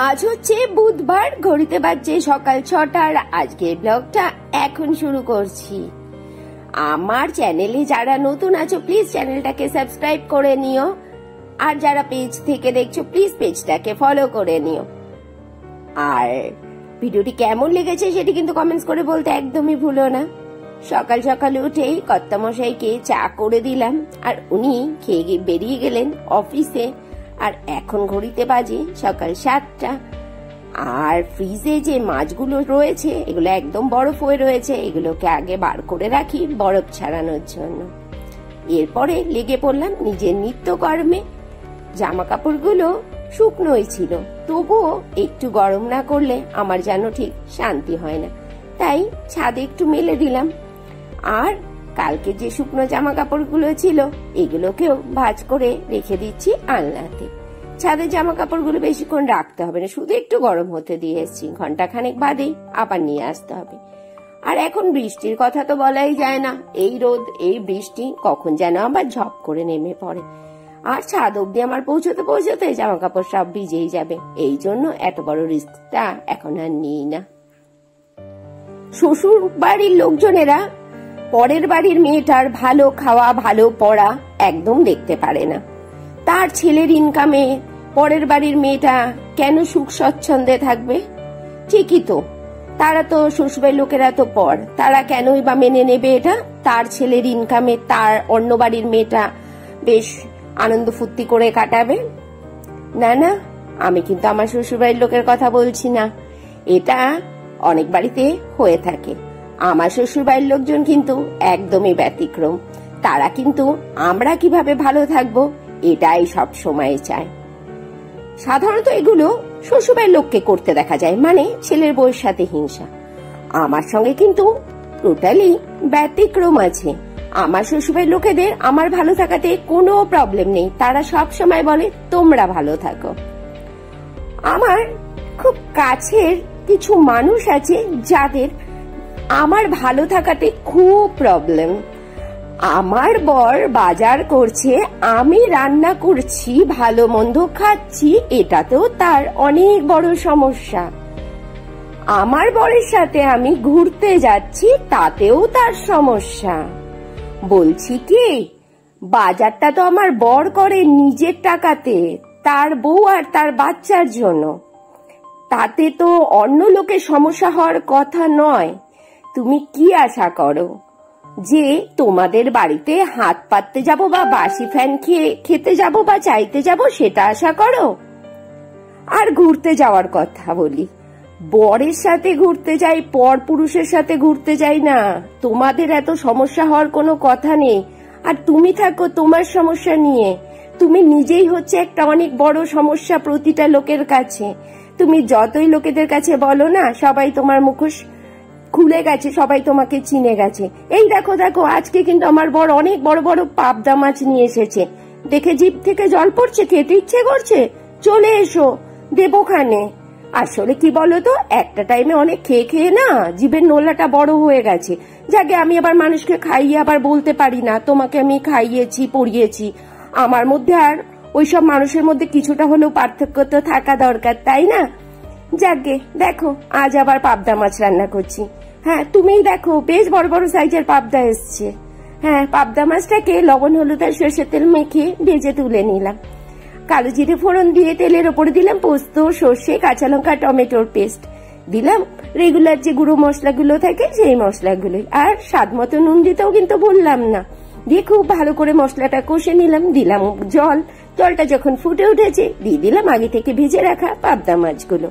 আজ হচ্ছে বুধবার, ঘড়িতে বাজছে সকাল 6টার। আজকে ব্লগটা এখন শুরু করছি। আমার চ্যানেলে যারা নতুন আছো প্লিজ চ্যানেলটাকে সাবস্ক্রাইব করে নিও, আর যারা পেজ থেকে দেখছো প্লিজ পেজটাকে ফলো করে নিও। আর ভিডিওটি কেমন লেগেছে সেটি কিন্তু কমেন্টস করে বলতে একদমই ভুলো না। সকাল সকালে উঠেই কর্তামশাইকে চা করে দিলাম, আর উনি খেয়ে বেরিয়ে গেলেন অফিসে। আর এখন ঘড়িতে বাজে সকাল 7টা। আর ফ্রিজে যে মাছগুলো রয়েছে এগুলো একদম বরফ হয়ে রয়েছে, এগুলোকে আগে বার করে রাখি বরফ ছাড়ানোর জন্য। এরপরে লেগে পড়লাম নিজের নিত্যকর্মে। জামা কাপড়গুলো শুকনোই ছিল, তবুও একটু গরম না করলে আমার যেন ঠিক শান্তি হয় না, তাই ছাদে একটু মেলে দিলাম। আর কালকে যে শুকনো জামা কাপড়গুলো ছিল এগুলোকেও ভাঁজ করে রেখে দিচ্ছি আলনাতে। ছাদের জামা কাপড়গুলো বেশিক্ষণ রাখতে হবে না, শুধু একটু গরম হতে দিয়ে এসেছি, ঘন্টাখানেক বাদেই আবার নিয়ে আসতে হবে। আর এখন বৃষ্টির কথা তো বলাই যায় না, এই রোদ এই বৃষ্টি কখন যেন আবার ঝপ করে নেমে পড়ে। আর ছাদ অব্দি আমার পৌঁছতে পৌঁছতে জামা কাপড় সব ভিজেই যাবে, এই জন্য এত বড় রিস্কটা এখন আর নিই না। শ্বশুর বাড়ির লোকজনেরা পরের বাড়ির মেয়েটার ভালো খাওয়া ভালো পড়া একদম দেখতে পারে না। তার ছেলের ইনকামে পরের বাড়ির মেয়েটা কেন সুখ স্বচ্ছন্দে থাকবে? ঠিকই তো, তারা তো শ্বশুরের লোকেরা তো পর, তারা কেনই বা মেনে নেবে এটা? তার ছেলের ইনকামে তার অন্য বাড়ির মেয়েটা বেশ আনন্দ ফুর্তি করে কাটাবে। না না, আমি কিন্তু আমার শ্বশুরবাড়ির লোকের কথা বলছি না, এটা অনেক বাড়িতে হয়ে থাকে। আমার শ্বশুরবাড়ির লোকজন কিন্তু একদমই ব্যতিক্রম, তারা কিন্তু আমরা কিভাবে ভালো থাকবো এটাই সব সময় চায়। সাধারণত এগুলো শ্বশুরবাড়ির লোককে করতে দেখা যায়, মানে ছেলের বউয়ের সাথে হিংসা। আমার সঙ্গে কিন্তু টোটালি ব্যতিক্রম আছে। আমার শ্বশুরবাড়ির লোকেদের আমার ভালো থাকাতে কোনো প্রবলেম নেই, তারা সব সময় বলে তোমরা ভালো থাকো। আমার খুব কাছের কিছু মানুষ আছে যাদের আমার ভালো থাকাতে খুব প্রবলেম। আমার বর বাজার করছে, আমি রান্না করছি, ভালো মন্দ খাচ্ছি, এটাতেও তার অনেক বড় সমস্যা। আমার বরের সাথে আমি ঘুরতে যাচ্ছি, তাতেও তার সমস্যা। বলছি কি, বাজারটা তো আমার বর করে নিজের টাকাতে, তার বউ আর তার বাচ্চার জন্য, তাতে তো অন্য লোকের সমস্যা হওয়ার কথা নয়। তুমি কি আশা করো যে তোমাদের বাড়িতে হাত পাততে যাব বা বাসি ফ্যান খেতে যাব বা চাইতে যাব, সেটা আশা করো? আর ঘুরতে যাওয়ার কথা বলি, বরের সাথে ঘুরতে যাই, পর পুরুষের সাথে ঘুরতে যাই না, তোমাদের এত সমস্যা হওয়ার কোনো কথা নেই। আর তুমি থাকো তোমার সমস্যা নিয়ে, তুমি নিজেই হচ্ছে একটা অনেক বড় সমস্যা প্রতিটা লোকের কাছে। তুমি যতই লোকেদের কাছে বলো না, সবাই তোমার মুখোশ খুলে গেছে, সবাই তোমাকে চিনে গেছে। এই দেখো দেখো, আজকে কিন্তু আমার বর অনেক বড় বড় পাবদা মাছ নিয়ে এসেছে, দেখে জিভ থেকে জল পড়ছে, খেতে ইচ্ছে করছে, চলে এসো দেবোখানে। আসলে কি বলতো, একটা টাইমে অনেক খেয়ে খেয়ে না জিভের নোলাটা বড় হয়ে গেছে। যাকে আমি আবার মানুষকে খাইয়ে আবার বলতে পারি না তোমাকে আমি খাইয়েছি পড়িয়েছি। আমার মধ্যে আর ওইসব মানুষের মধ্যে কিছুটা হলেও পার্থক্য তো থাকা দরকার, তাই না? যাকে দেখো, আজ আবার পাবদা মাছ রান্না করছি। হ্যাঁ, তুমিই দেখো, বেশ বড় বড় সাইজের পাবদা এসছে। হ্যাঁ, পাবদা মাছটাকে লবণ হলুদ আর সরষের তেল মেখে ভেজে তুলে নিলাম। কালো জিরে ফোড়ন দিয়ে তেলের ওপরে দিলাম পোস্ত, সর্ষে, কাঁচা লঙ্কা, টমেটোর পেস্ট দিলাম, রেগুলার যে গুঁড়ো মশলাগুলো থাকে সেই মশলাগুলো, আর স্বাদ মতো নুন দিতেও কিন্তু বললাম না। দিয়ে খুব ভালো করে মশলাটা কষে নিলাম, দিলাম জল। জলটা যখন ফুটে উঠেছে দিয়ে দিলাম আগে থেকে ভেজে রাখা পাবদা মাছগুলো।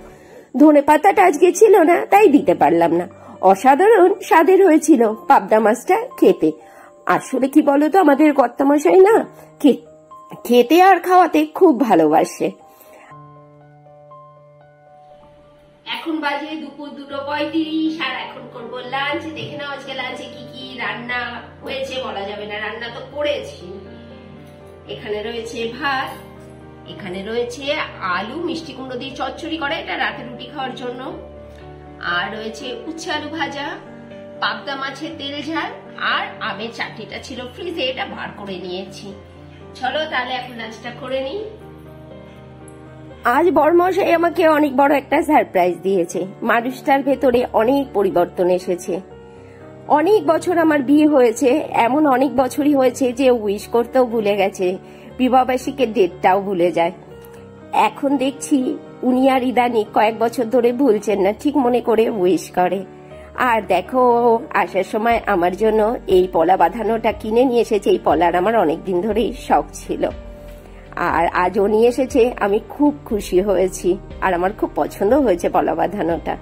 ধনে পাতাটা আজকে ছিল না তাই দিতে পারলাম না। অসাধারণ স্বাদের হয়েছিল পাবদা মাছটা খেতে। আসলে কি বলতো, আমাদের কর্তামশাই না খেতে আর খাওয়াতে খুব ভালোবাসে। এখন বাজে দুপুর 2:35, আর এখন করবো লাঞ্চ। দেখে নাও আজকে লাঞ্চে কি কি রান্না হয়েছে, বলা যাবে না, রান্না তো করেছি। এখানে রয়েছে ভাত, এখানে রয়েছে আলু মিষ্টি কুমড়ো দিয়ে চচ্চড়ি করা, এটা রাতে রুটি খাওয়ার জন্য, আর রয়েছে উচ্ছে আলু ভাজা, পাবদা মাছের তেল ঝাল, আর আমের চাটনিটা ছিল ফ্রিজে, এটা বার করে নিয়েছি। চলো তাহলে এখন লাঞ্চটা করে নিই। আজ বড়মশাই আমাকে অনেক বড় একটা সারপ্রাইজ দিয়েছে। মানুষটার ভেতরে অনেক পরিবর্তন এসেছে। অনেক বছর আমার বিয়ে হয়েছে, এমন অনেক বছরই হয়েছে যে উইশ করতেও ভুলে গেছে, বিবাহবার্ষিকীর ডেটটাও ভুলে যায়। এখন দেখছি উনি আর ইদানিং কয়েক বছর ধরে ভুলছেন না, ঠিক মনে করে উইশ করে। আর দেখো, আসার সময় আমার জন্য এই পলা বাঁধানোটা কিনে নিয়ে এসেছে। এই পলার আমার অনেকদিন ধরেই শখ ছিল, আর আজও নিয়ে এসেছে। আমি খুব খুশি হয়েছি, আর আমার খুব পছন্দ হয়েছে পলা বাঁধানোটা।